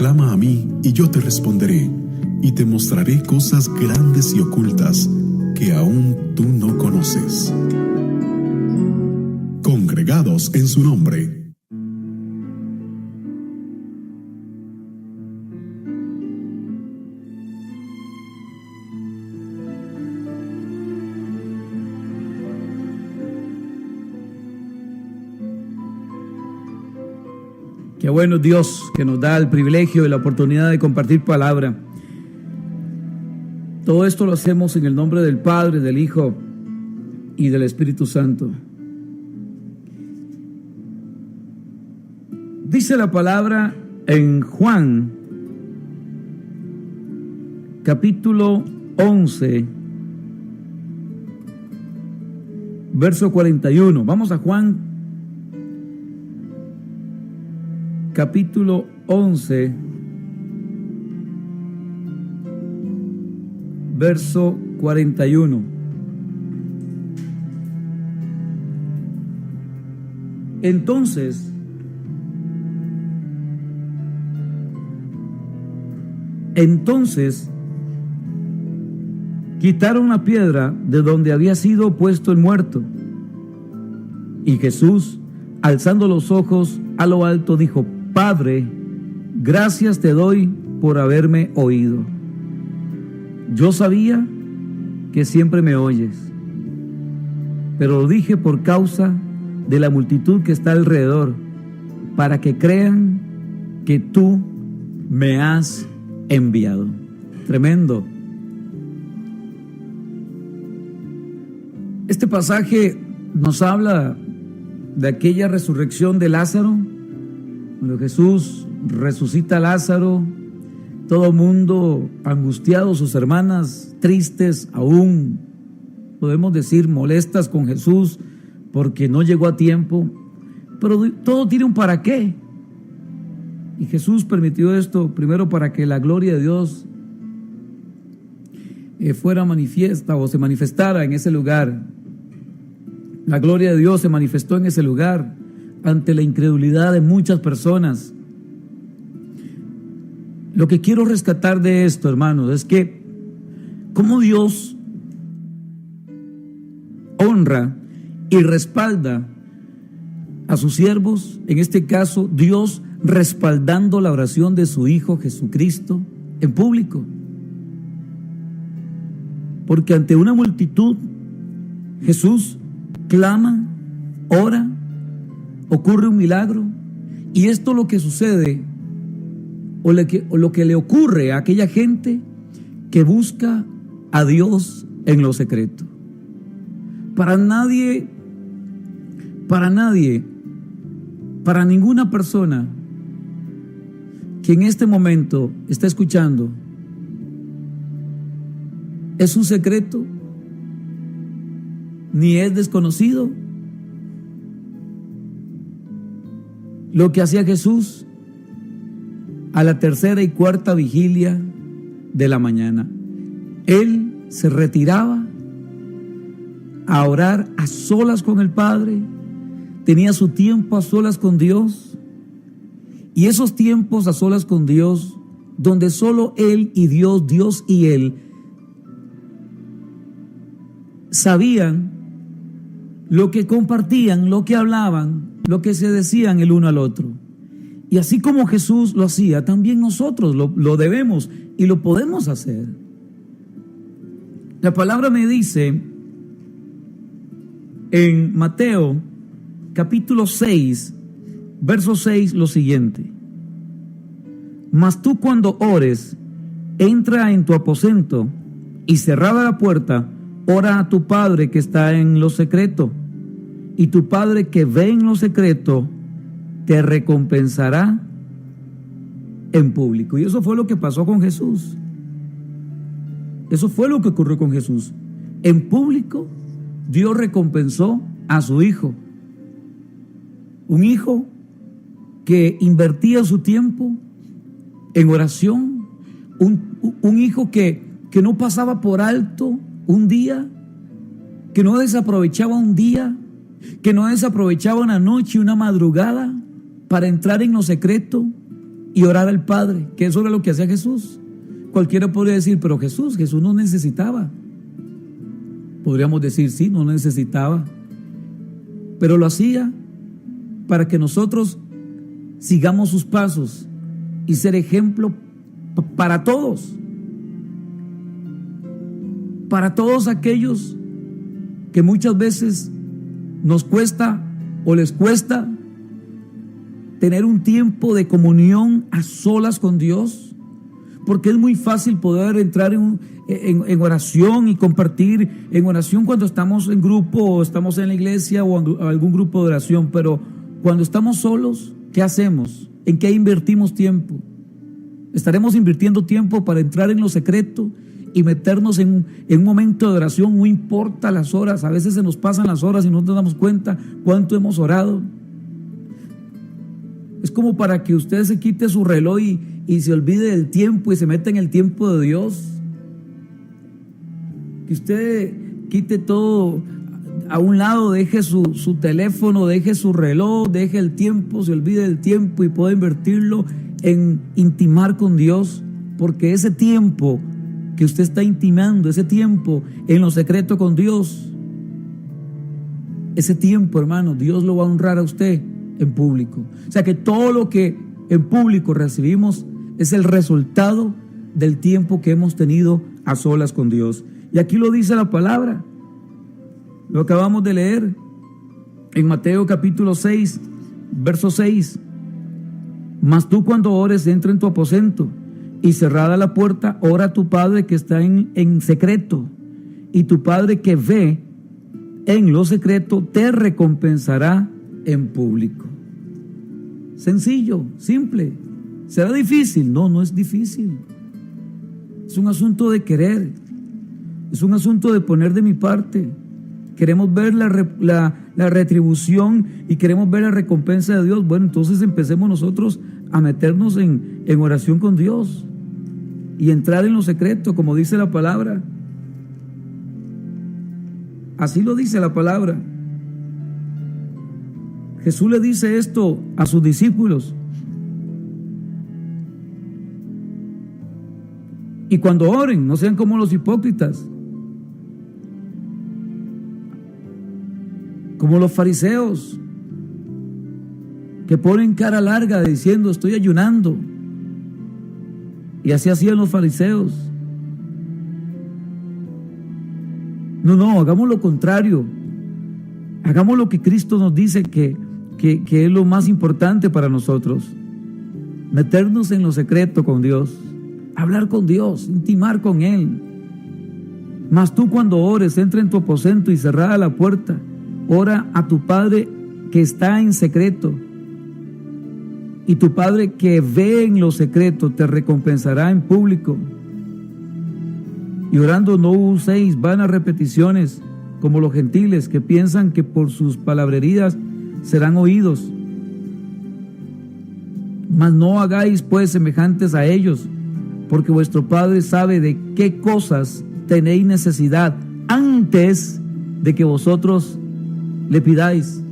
clama a mí y yo te responderé, y te mostraré cosas grandes y ocultas que aún tú no conoces. Congregados en su nombre. Qué bueno Dios que nos da el privilegio y la oportunidad de compartir palabra. Todo esto lo hacemos en el nombre del Padre, del Hijo y del Espíritu Santo. Dice la palabra en Juan, capítulo 11, verso 41. Vamos a Juan, capítulo 11, verso 41. Entonces quitaron la piedra de donde había sido puesto el muerto. Y Jesús, alzando los ojos a lo alto, dijo: Padre, gracias te doy por haberme oído. Yo sabía que siempre me oyes, pero lo dije por causa de la multitud que está alrededor, para que crean que tú me has enviado. Tremendo. Este pasaje nos habla de aquella resurrección de Lázaro. Cuando Jesús resucita a Lázaro, todo el mundo angustiado, sus hermanas tristes, aún podemos decir molestas con Jesús porque no llegó a tiempo, pero todo tiene un para qué. Y Jesús permitió esto primero para que la gloria de Dios fuera manifiesta o se manifestara en ese lugar. La gloria de Dios se manifestó en ese lugar ante la incredulidad de muchas personas. Lo que quiero rescatar de esto, hermanos, es que cómo Dios honra y respalda a sus siervos, en este caso Dios respaldando la oración de su Hijo Jesucristo en público. Porque ante una multitud Jesús clama, ora, ocurre un milagro, y esto es lo que sucede o lo que le ocurre a aquella gente que busca a Dios en lo secreto. Para nadie, para ninguna persona que en este momento está escuchando, es un secreto, ni es desconocido lo que hacía Jesús a la tercera y cuarta vigilia de la mañana. Él se retiraba a orar a solas con el Padre, tenía su tiempo a solas con Dios, y esos tiempos a solas con Dios, donde solo Él y Dios, Dios y Él, sabían lo que compartían, lo que hablaban, lo que se decían el uno al otro. Y así como Jesús lo hacía, también nosotros lo debemos y lo podemos hacer. La palabra me dice en Mateo capítulo 6, verso 6 lo siguiente: Mas tú cuando ores, entra en tu aposento y cerrada la puerta, ora a tu Padre que está en lo secreto, y tu Padre que ve en lo secreto te recompensará en público. Y eso fue lo que pasó con Jesús. Eso fue lo que ocurrió con Jesús. En público, Dios recompensó a su Hijo. Un hijo que invertía su tiempo en oración. Un hijo que no pasaba por alto un día, que no desaprovechaba un día, que no desaprovechaba una noche, una madrugada para entrar en lo secreto y orar al Padre, que eso era lo que hacía Jesús. Cualquiera podría decir, pero Jesús no necesitaba. Podríamos decir, sí, no necesitaba, pero lo hacía para que nosotros sigamos sus pasos y ser ejemplo para todos aquellos que muchas veces nos cuesta o les cuesta tener un tiempo de comunión a solas con Dios, porque es muy fácil poder entrar en oración y compartir en oración cuando estamos en grupo o estamos en la iglesia o en algún grupo de oración, pero cuando estamos solos, ¿qué hacemos? ¿En qué invertimos tiempo? ¿Estaremos invirtiendo tiempo para entrar en lo secreto y meternos en un momento de oración? No importa las horas, a veces se nos pasan las horas y no nos damos cuenta cuánto hemos orado. Es como para que usted se quite su reloj y se olvide del tiempo y se meta en el tiempo de Dios. Que usted quite todo a un lado, deje su teléfono, deje su reloj, deje el tiempo, se olvide del tiempo y pueda invertirlo en intimar con Dios, porque ese tiempo que usted está intimando, ese tiempo en lo secreto con Dios, ese tiempo, hermano, Dios lo va a honrar a usted en público. O sea que todo lo que en público recibimos es el resultado del tiempo que hemos tenido a solas con Dios. Y aquí lo dice la palabra, lo acabamos de leer en Mateo capítulo 6, verso 6. Mas tú cuando ores, entra en tu aposento y cerrada la puerta, ora a tu Padre que está en secreto, y tu Padre que ve en lo secreto te recompensará en público. Sencillo, simple. ¿Será difícil? No, no es difícil. Es un asunto de querer, es un asunto de poner de mi parte. Queremos ver la retribución y queremos ver la recompensa de Dios. Bueno, entonces empecemos nosotros a meternos en oración con Dios y entrar en lo secreto, como dice la palabra. Así lo dice la palabra. Jesús le dice esto a sus discípulos. Y cuando oren, no sean como los hipócritas, como los fariseos, que ponen cara larga diciendo estoy ayunando. Y así hacían los fariseos. No, hagamos lo contrario. Hagamos lo que Cristo nos dice que es lo más importante para nosotros. Meternos en lo secreto con Dios, hablar con Dios, intimar con Él. Mas tú cuando ores, entra en tu aposento y cerrada la puerta, ora a tu Padre que está en secreto, y tu Padre que ve en lo secreto te recompensará en público. Y orando no uséis vanas repeticiones como los gentiles, que piensan que por sus palabrerías serán oídos. Mas no hagáis pues semejantes a ellos, porque vuestro Padre sabe de qué cosas tenéis necesidad antes de que vosotros le pidáis.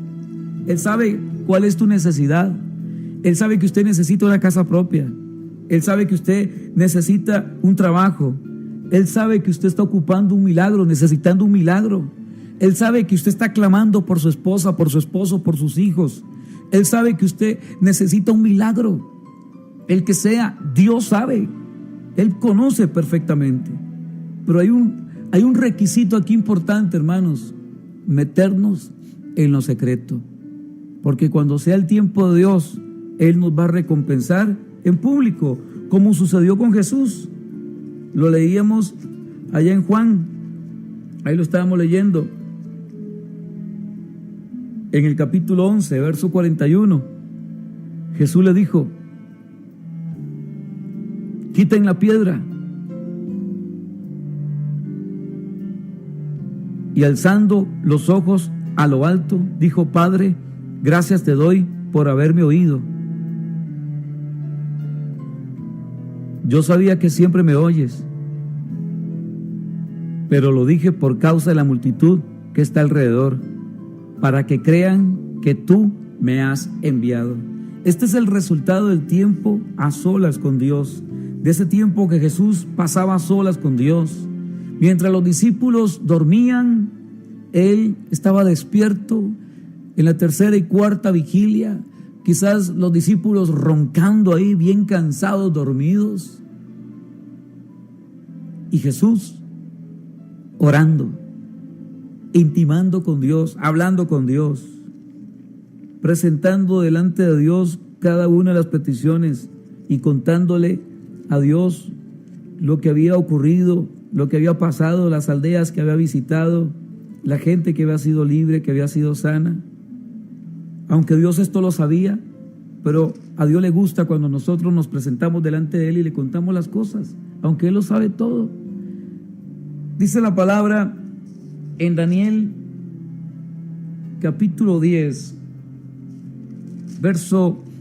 Él sabe cuál es tu necesidad. Él sabe que usted necesita una casa propia. Él sabe que usted necesita un trabajo. Él sabe que usted está ocupando un milagro, necesitando un milagro. Él sabe que usted está clamando por su esposa, por su esposo, por sus hijos. Él sabe que usted necesita un milagro. El que sea, Dios sabe. Él conoce perfectamente. Pero hay un requisito aquí importante, hermanos: meternos en lo secreto. Porque cuando sea el tiempo de Dios, Él nos va a recompensar en público, como sucedió con Jesús. Lo leíamos allá en Juan, ahí lo estábamos leyendo, en el capítulo 11, verso 41. Jesús le dijo: quiten la piedra. Y alzando los ojos a lo alto, dijo: Padre, gracias te doy por haberme oído. Yo sabía que siempre me oyes, pero lo dije por causa de la multitud que está alrededor, para que crean que tú me has enviado. Este es el resultado del tiempo a solas con Dios, de ese tiempo que Jesús pasaba a solas con Dios. Mientras los discípulos dormían, Él estaba despierto en la tercera y cuarta vigilia, quizás los discípulos roncando ahí, bien cansados, dormidos. Y Jesús orando, intimando con Dios, hablando con Dios, presentando delante de Dios cada una de las peticiones y contándole a Dios lo que había ocurrido, lo que había pasado, las aldeas que había visitado, la gente que había sido libre, que había sido sana. Aunque Dios esto lo sabía, pero a Dios le gusta cuando nosotros nos presentamos delante de Él y le contamos las cosas, aunque Él lo sabe todo. Dice la palabra en Daniel capítulo 10, verso 10.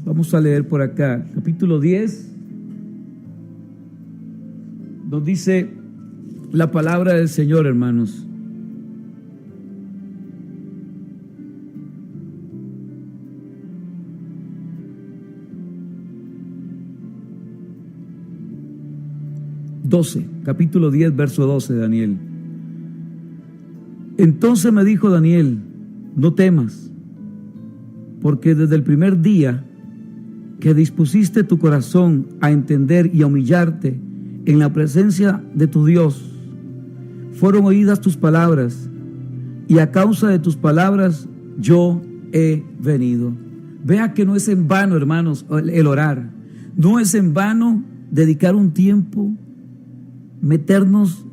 Vamos a leer por acá, capítulo 10, nos dice la palabra del Señor, hermanos. Capítulo 10, verso 12, Daniel. Entonces me dijo Daniel, no temas, porque desde el primer día que dispusiste tu corazón a entender y a humillarte en la presencia de tu Dios, fueron oídas tus palabras, y a causa de tus palabras yo he venido. Vea que no es en vano, hermanos, el orar. No es en vano dedicar un tiempo, meternos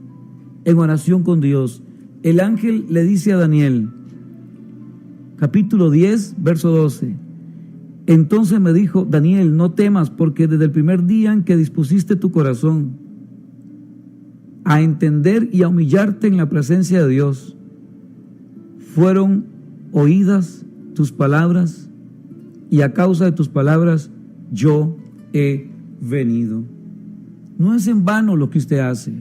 en oración con Dios. El ángel le dice a Daniel, capítulo 10, verso 12. Entonces me dijo, Daniel, no temas, porque desde el primer día en que dispusiste tu corazón a entender y a humillarte en la presencia de Dios, fueron oídas tus palabras, y a causa de tus palabras yo he venido. No es en vano lo que usted hace.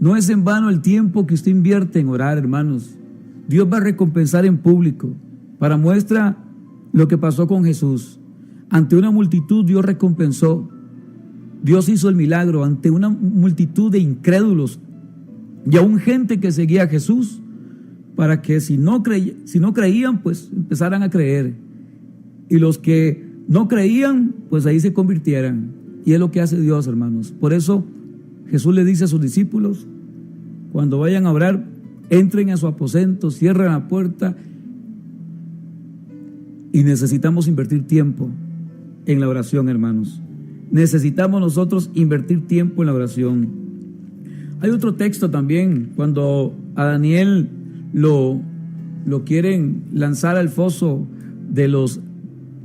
No es en vano el tiempo que usted invierte en orar, hermanos. Dios va a recompensar en público. Para muestra lo que pasó con Jesús. Ante una multitud Dios recompensó. Dios hizo el milagro ante una multitud de incrédulos y aún gente que seguía a Jesús, para que si no creían, pues empezaran a creer. Y los que no creían, pues ahí se convirtieran. Y es lo que hace Dios, hermanos. Por eso Jesús le dice a sus discípulos, cuando vayan a orar, entren a su aposento, cierren la puerta. Y necesitamos invertir tiempo en la oración, hermanos. Necesitamos nosotros invertir tiempo en la oración. Hay otro texto también, cuando a Daniel lo quieren lanzar al foso de los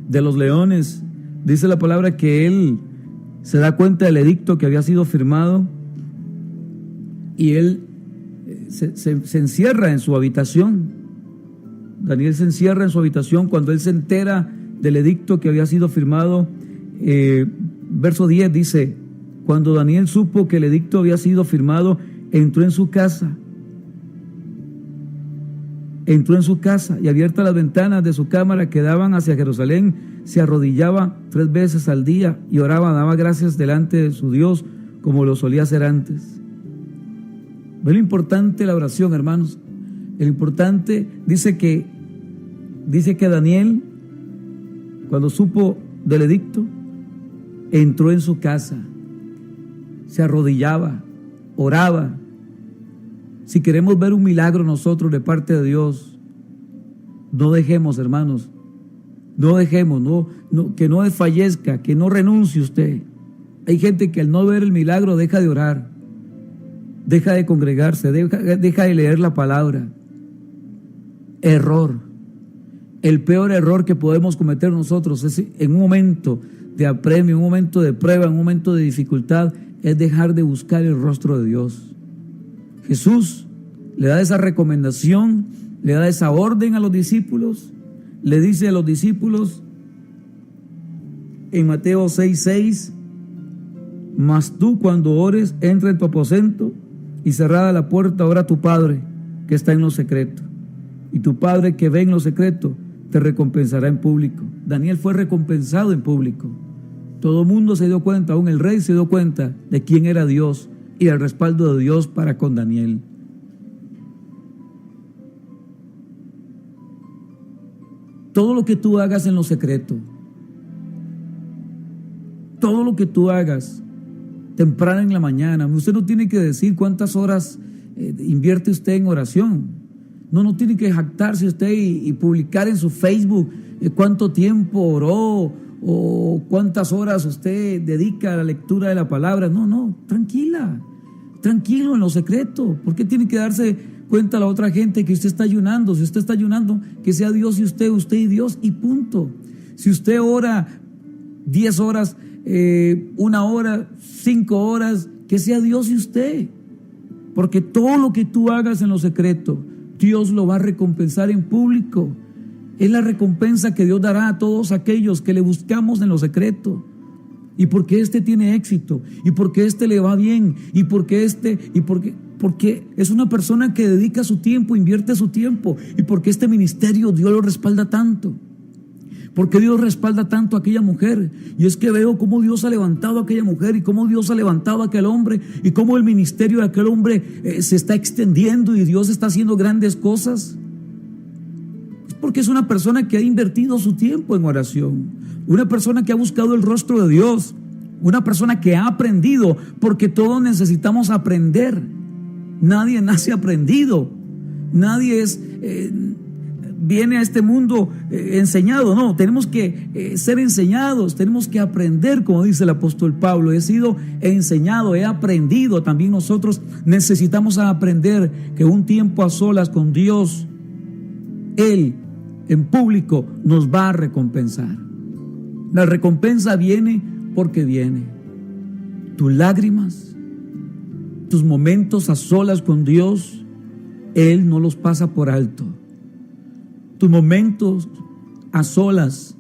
leones. Dice la palabra que él se da cuenta del edicto que había sido firmado y él se encierra en su habitación. Daniel se encierra en su habitación cuando él se entera del edicto que había sido firmado. Verso 10 dice, cuando Daniel supo que el edicto había sido firmado, entró en su casa y abiertas las ventanas de su cámara que daban hacia Jerusalén, se arrodillaba 3 veces al día y oraba, daba gracias delante de su Dios como lo solía hacer antes. ¿Ve lo importante la oración, hermanos? El importante, dice que Daniel, cuando supo del edicto, entró en su casa, se arrodillaba, oraba. Si queremos ver un milagro nosotros de parte de Dios, no dejemos, hermanos, no dejemos, que no desfallezca, que no renuncie usted. Hay gente que al no ver el milagro deja de orar, deja de congregarse, deja de leer la palabra. Error. El peor error que podemos cometer nosotros es en un momento de apremio, en un momento de prueba, en un momento de dificultad, es dejar de buscar el rostro de Dios. Jesús le da esa recomendación, le da esa orden a los discípulos, le dice a los discípulos en Mateo 6:6, mas tú cuando ores, entra en tu aposento y cerrada la puerta, ora a tu Padre que está en lo secreto. Y tu Padre que ve en lo secreto te recompensará en público. Daniel fue recompensado en público. Todo el mundo se dio cuenta, aún el rey se dio cuenta de quién era Dios y el respaldo de Dios para con Daniel. Todo lo que tú hagas en lo secreto, todo lo que tú hagas temprano en la mañana, usted no tiene que decir cuántas horas invierte usted en oración. No tiene que jactarse usted y publicar en su Facebook cuánto tiempo oró o cuántas horas usted dedica a la lectura de la palabra. No, tranquilo en lo secreto. ¿Por qué tiene que darse cuenta a la otra gente que usted está ayunando? Si usted está ayunando, que sea Dios y usted y Dios, y punto. Si usted ora 10 horas, 1 hora, 5 horas, que sea Dios y usted. Porque todo lo que tú hagas en lo secreto, Dios lo va a recompensar en público. Es la recompensa que Dios dará a todos aquellos que le buscamos en lo secreto. Y porque tiene éxito, y porque le va bien, y porque es una persona que dedica su tiempo, invierte su tiempo, y porque este ministerio Dios lo respalda tanto. Porque Dios respalda tanto a aquella mujer. Y es que veo cómo Dios ha levantado a aquella mujer y cómo Dios ha levantado a aquel hombre y cómo el ministerio de aquel hombre se está extendiendo y Dios está haciendo grandes cosas. Es porque es una persona que ha invertido su tiempo en oración, una persona que ha buscado el rostro de Dios, una persona que ha aprendido, porque todos necesitamos aprender. Nadie nace aprendido, nadie viene a este mundo enseñado. No, tenemos que ser enseñados, tenemos que aprender, como dice el apóstol Pablo. He sido enseñado, he aprendido. También nosotros necesitamos aprender que un tiempo a solas con Dios, Él en público nos va a recompensar. La recompensa viene porque viene. Tus lágrimas, tus momentos a solas con Dios, Él no los pasa por alto. Tus momentos a solas,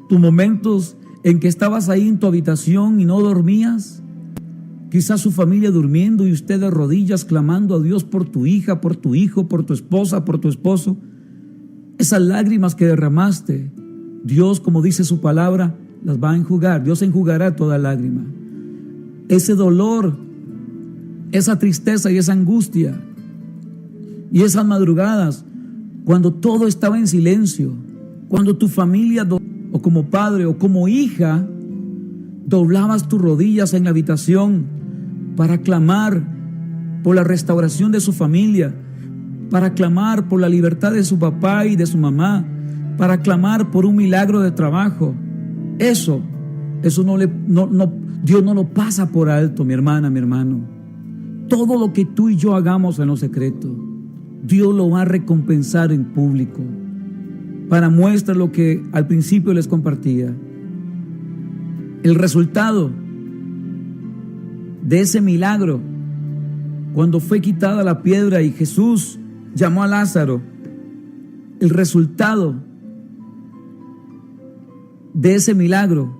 tus momentos en que estabas ahí en tu habitación y no dormías, quizás su familia durmiendo y usted de rodillas clamando a Dios por tu hija, por tu hijo, por tu esposa, por tu esposo. Esas lágrimas que derramaste, Dios, como dice su palabra, las va a enjugar. Dios enjugará toda lágrima. Ese dolor, esa tristeza y esa angustia y esas madrugadas, cuando todo estaba en silencio, cuando tu familia, o como padre o como hija, doblabas tus rodillas en la habitación para clamar por la restauración de su familia, para clamar por la libertad de su papá y de su mamá, para clamar por un milagro de trabajo. Eso Dios no lo pasa por alto, mi hermana, mi hermano. Todo lo que tú y yo hagamos en lo secreto, Dios lo va a recompensar en público. Para muestra lo que al principio les compartía. El resultado de ese milagro, cuando fue quitada la piedra y Jesús llamó a Lázaro, el resultado de ese milagro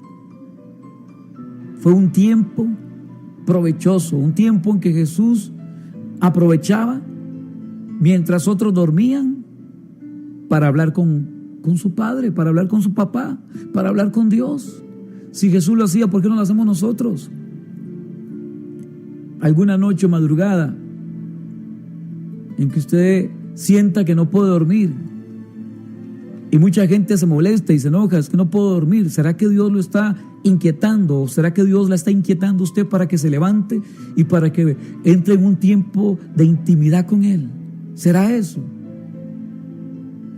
fue un tiempo provechoso, un tiempo en que Jesús aprovechaba mientras otros dormían para hablar con su Padre, para hablar con su papá, para hablar con Dios. Si Jesús lo hacía, ¿por qué no lo hacemos nosotros? Alguna noche o madrugada en que usted sienta que no puede dormir y mucha gente se molesta y se enoja, es que no puedo dormir. ¿Será que Dios lo está inquietando? ¿O será que Dios la está inquietando a usted para que se levante y para que entre en un tiempo de intimidad con Él? ¿Será eso?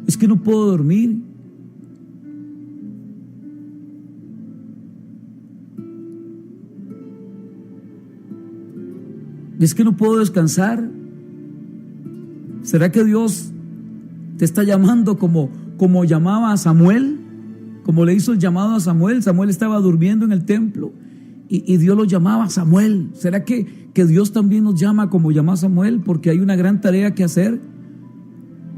Es que no puedo dormir. Es que no puedo descansar. ¿Será que Dios te está llamando como llamaba a Samuel? Como le hizo el llamado a Samuel. Samuel estaba durmiendo en el templo y Dios lo llamaba a Samuel. ¿Será que Dios también nos llama como llamó a Samuel? Porque hay una gran tarea que hacer.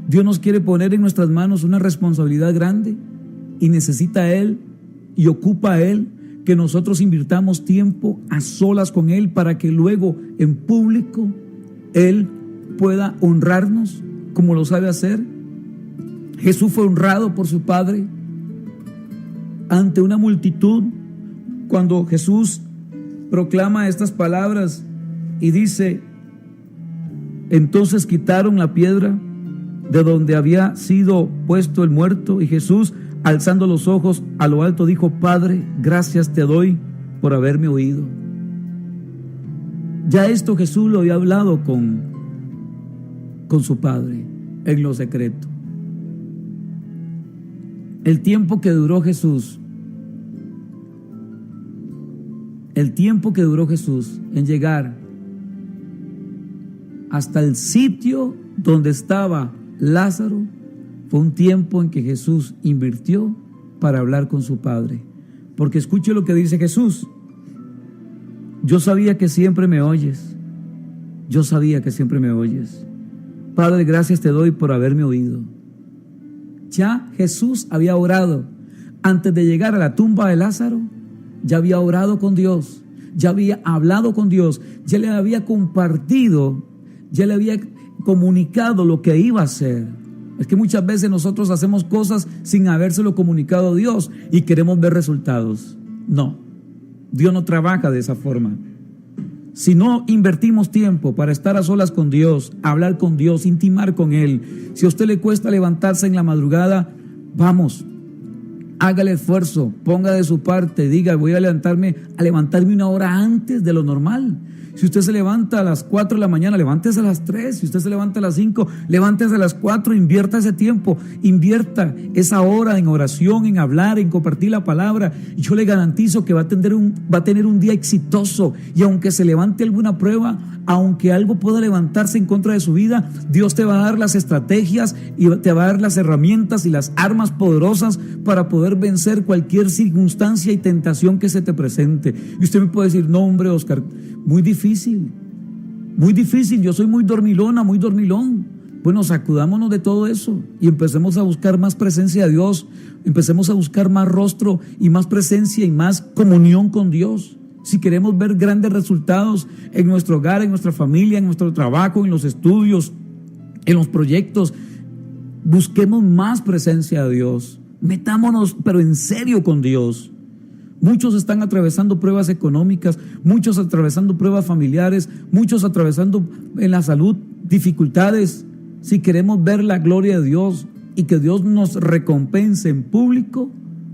Dios nos quiere poner en nuestras manos una responsabilidad grande y necesita a Él y ocupa a Él que nosotros invirtamos tiempo a solas con Él para que luego en público Él pueda honrarnos como lo sabe hacer. Jesús fue honrado por su Padre ante una multitud. Cuando Jesús proclama estas palabras y dice: entonces quitaron la piedra de donde había sido puesto el muerto, y Jesús, alzando los ojos a lo alto, dijo: Padre, gracias te doy por haberme oído. Ya esto Jesús lo había hablado con su Padre en lo secreto. El tiempo que duró Jesús, en llegar hasta el sitio donde estaba Lázaro, fue un tiempo en que Jesús invirtió para hablar con su Padre. Porque escuche lo que dice Jesús: yo sabía que siempre me oyes. Yo sabía que siempre me oyes. Padre, gracias te doy por haberme oído. Ya Jesús había orado. Antes de llegar a la tumba de Lázaro, ya había orado con Dios, ya había hablado con Dios, ya le había compartido, ya le había comunicado lo que iba a hacer. Es que muchas veces nosotros hacemos cosas sin habérselo comunicado a Dios y queremos ver resultados. No, Dios no trabaja de esa forma. Si no invertimos tiempo para estar a solas con Dios, hablar con Dios, intimar con Él, si a usted le cuesta levantarse en la madrugada, vamos, haga el esfuerzo, ponga de su parte, diga: voy a levantarme una hora antes de lo normal. Si usted se levanta a las 4 de la mañana, levántese a las 3. Si usted se levanta a las 5, levántese a las 4. Invierta ese tiempo, invierta esa hora en oración, en hablar, en compartir la palabra. Y yo le garantizo que va a tener un día exitoso. Y aunque se levante alguna prueba, aunque algo pueda levantarse en contra de su vida, Dios te va a dar las estrategias y te va a dar las herramientas y las armas poderosas para poder vencer cualquier circunstancia y tentación que se te presente. Y usted me puede decir: no, hombre, Oscar, muy difícil, yo soy muy dormilona, muy dormilón. Bueno, sacudámonos de todo eso y empecemos a buscar más presencia de Dios, empecemos a buscar más rostro y más presencia y más comunión con Dios. Si queremos ver grandes resultados en nuestro hogar, en nuestra familia, en nuestro trabajo, en los estudios, en los proyectos, busquemos más presencia de Dios. Metámonos, pero en serio, con Dios. Muchos están atravesando pruebas económicas, muchos atravesando pruebas familiares, muchos atravesando en la salud dificultades. Si queremos ver la gloria de Dios y que Dios nos recompense en público,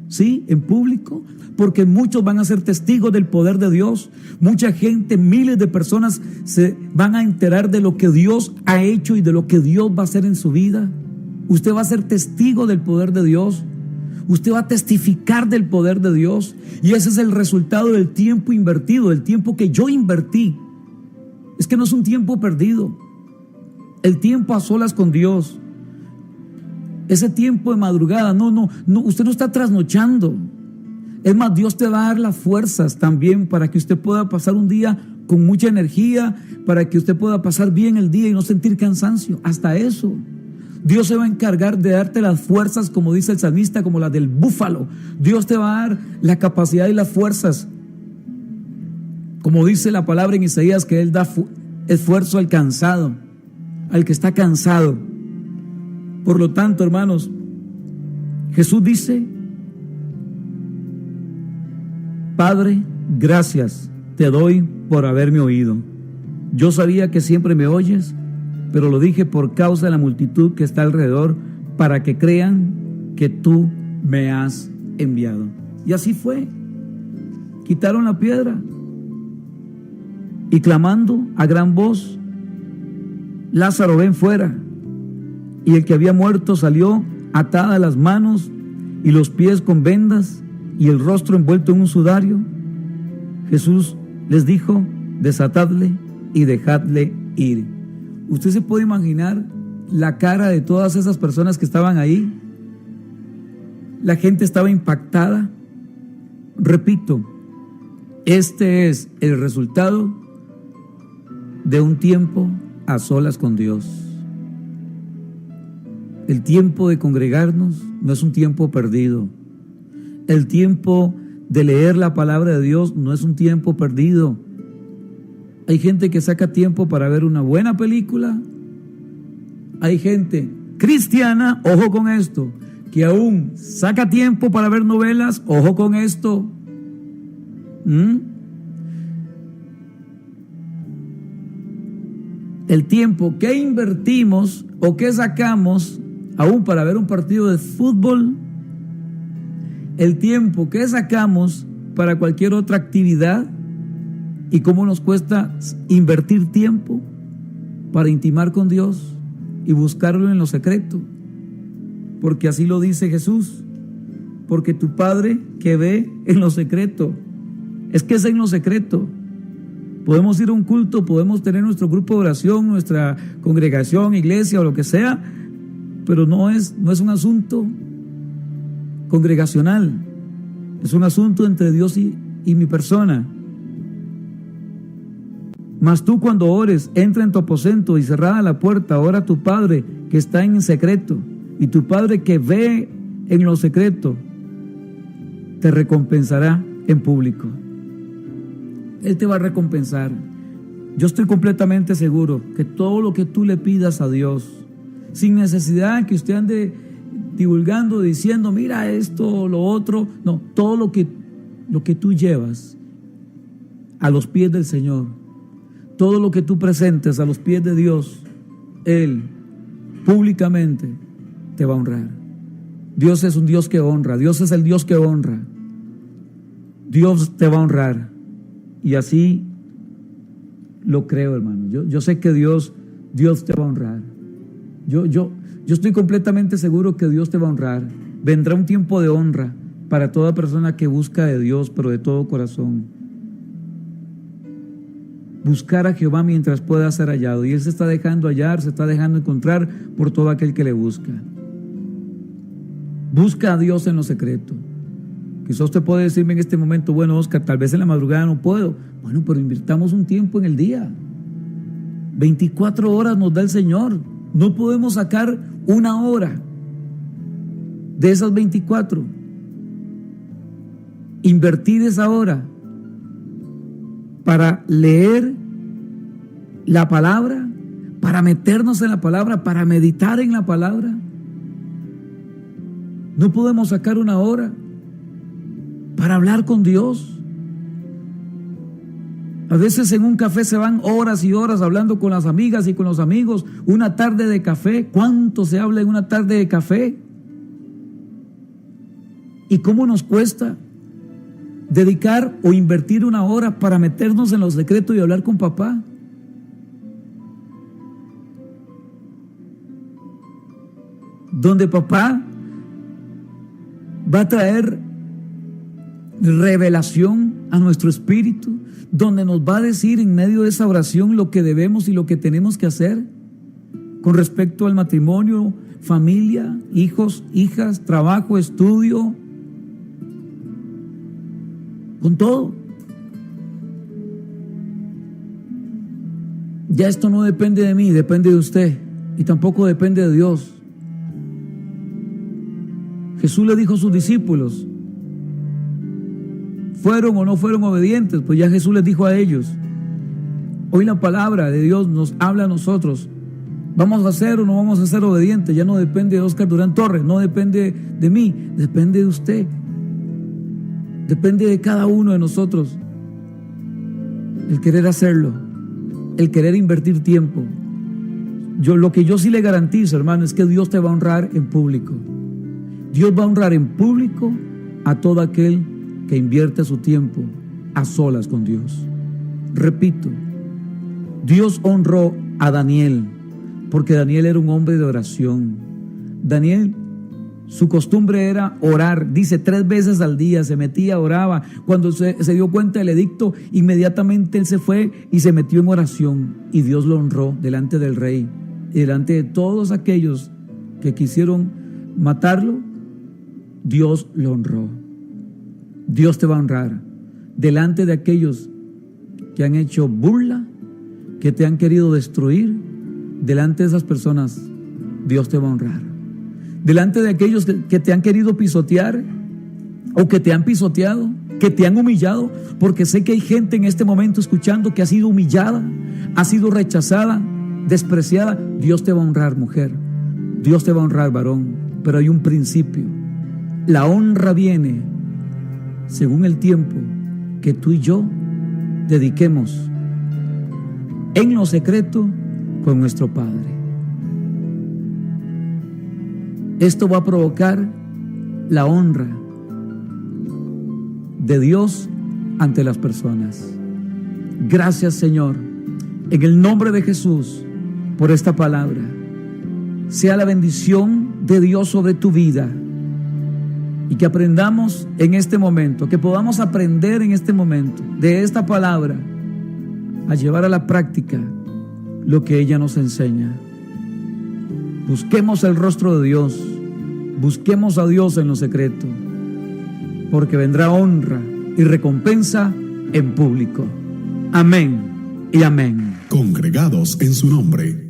sí, en público, porque muchos van a ser testigos del poder de Dios. Mucha gente, miles de personas se van a enterar de lo que Dios ha hecho y de lo que Dios va a hacer en su vida. Usted va a ser testigo del poder de Dios. Usted va a testificar del poder de Dios. Y ese es el resultado del tiempo invertido, del tiempo que yo invertí. Es que no es un tiempo perdido. El tiempo a solas con Dios, ese tiempo de madrugada, no, usted no está trasnochando. Es más, Dios te va a dar las fuerzas también para que usted pueda pasar un día con mucha energía, para que usted pueda pasar bien el día y no sentir cansancio. Hasta eso Dios se va a encargar de darte las fuerzas, como dice el salmista, como las del búfalo. Dios te va a dar la capacidad y las fuerzas, como dice la palabra en Isaías, que Él da esfuerzo al cansado, al que está cansado. Por lo tanto, hermanos, Jesús dice: Padre, gracias te doy por haberme oído. Yo sabía que siempre me oyes, pero lo dije por causa de la multitud que está alrededor, para que crean que tú me has enviado. Y así fue. Quitaron la piedra y, clamando a gran voz: Lázaro, ven fuera. Y el que había muerto salió, atada las manos y los pies con vendas y el rostro envuelto en un sudario. Jesús les dijo: desatadle y dejadle ir. Usted se puede imaginar la cara de todas esas personas que estaban ahí. La gente estaba impactada. Repito, este es el resultado de un tiempo a solas con Dios. El tiempo de congregarnos no es un tiempo perdido. El tiempo de leer la palabra de Dios no es un tiempo perdido. Hay gente que saca tiempo para ver una buena película hay gente cristiana, ojo con esto, que aún saca tiempo para ver novelas, ojo con esto. El tiempo que invertimos o que sacamos aún para ver un partido de fútbol, el tiempo que sacamos para cualquier otra actividad y cómo nos cuesta invertir tiempo para intimar con Dios y buscarlo en lo secreto, porque así lo dice Jesús, porque tu Padre que ve en lo secreto, es que es en lo secreto. Podemos ir a un culto, podemos tener nuestro grupo de oración, nuestra congregación, iglesia o lo que sea, pero no es un asunto congregacional, es un asunto entre Dios y mi persona. Mas tú cuando ores, entra en tu aposento y cerrada la puerta, ora a tu Padre que está en secreto, y tu Padre que ve en lo secreto te recompensará en público. Él te va a recompensar. Yo estoy completamente seguro que todo lo que tú le pidas a Dios, sin necesidad que usted ande divulgando, diciendo, mira esto, lo otro, no, todo lo que tú llevas a los pies del Señor, todo lo que tú presentes a los pies de Dios, Él públicamente te va a honrar. Dios es un Dios que honra, Dios es el Dios que honra. Dios te va a honrar. Y así lo creo, hermano. Yo sé que Dios te va a honrar. Yo estoy completamente seguro que Dios te va a honrar. Vendrá un tiempo de honra para toda persona que busca de Dios, pero de todo corazón. Buscar a Jehová mientras pueda ser hallado. Y Él se está dejando hallar, se está dejando encontrar por todo aquel que le busca. Busca a Dios en lo secreto. Quizás usted puede decirme en este momento, bueno, Oscar, tal vez en la madrugada no puedo. Bueno, pero invirtamos un tiempo en el día. 24 horas nos da el Señor. No podemos sacar una hora de esas 24. Invertir esa hora para leer la palabra, para meternos en la palabra, para meditar en la palabra. No podemos sacar una hora para hablar con Dios. A veces en un café se van horas y horas hablando con las amigas y con los amigos. Una tarde de café, ¿cuánto se habla en una tarde de café? ¿Y cómo nos cuesta dedicar o invertir una hora para meternos en lo secreto y hablar con papá? Donde papá va a traer revelación a nuestro espíritu, donde nos va a decir en medio de esa oración lo que debemos y lo que tenemos que hacer con respecto al matrimonio, familia, hijos, hijas, trabajo, estudio, con todo. Ya esto no depende de mí, depende de usted, y tampoco depende de Dios. Jesús le dijo a sus discípulos, ¿fueron o no fueron obedientes? Pues ya Jesús les dijo a ellos. Hoy la palabra de Dios nos habla a nosotros. ¿Vamos a ser o no vamos a ser obedientes? Ya no depende de Oscar Durán Torres, no depende de mí, depende de usted. Depende de cada uno de nosotros. El querer hacerlo, el querer invertir tiempo. Lo que yo sí le garantizo, hermano, es que Dios te va a honrar en público. Dios va a honrar en público a todo aquel que invierte su tiempo a solas con Dios. Repito, Dios honró a Daniel porque Daniel era un hombre de oración. Daniel, su costumbre era orar, dice 3 veces al día, se metía, oraba. Cuando se dio cuenta del edicto, inmediatamente él se fue y se metió en oración, y Dios lo honró delante del rey y delante de todos aquellos que quisieron matarlo. Dios lo honró. Dios te va a honrar delante de aquellos que han hecho burla, que te han querido destruir. Delante de esas personas Dios te va a honrar. Delante de aquellos que te han querido pisotear o que te han pisoteado, que te han humillado, porque sé que hay gente en este momento escuchando que ha sido humillada, ha sido rechazada, despreciada, Dios te va a honrar, mujer. Dios te va a honrar, varón. Pero hay un principio. La honra viene según el tiempo que tú y yo dediquemos en lo secreto con nuestro Padre. Esto va a provocar la honra de Dios ante las personas. Gracias, Señor, en el nombre de Jesús, por esta palabra. Sea la bendición de Dios sobre tu vida y que aprendamos en este momento, que podamos aprender en este momento de esta palabra a llevar a la práctica lo que ella nos enseña. Busquemos el rostro de Dios, busquemos a Dios en lo secreto, porque vendrá honra y recompensa en público. Amén y amén. Congregados en su nombre.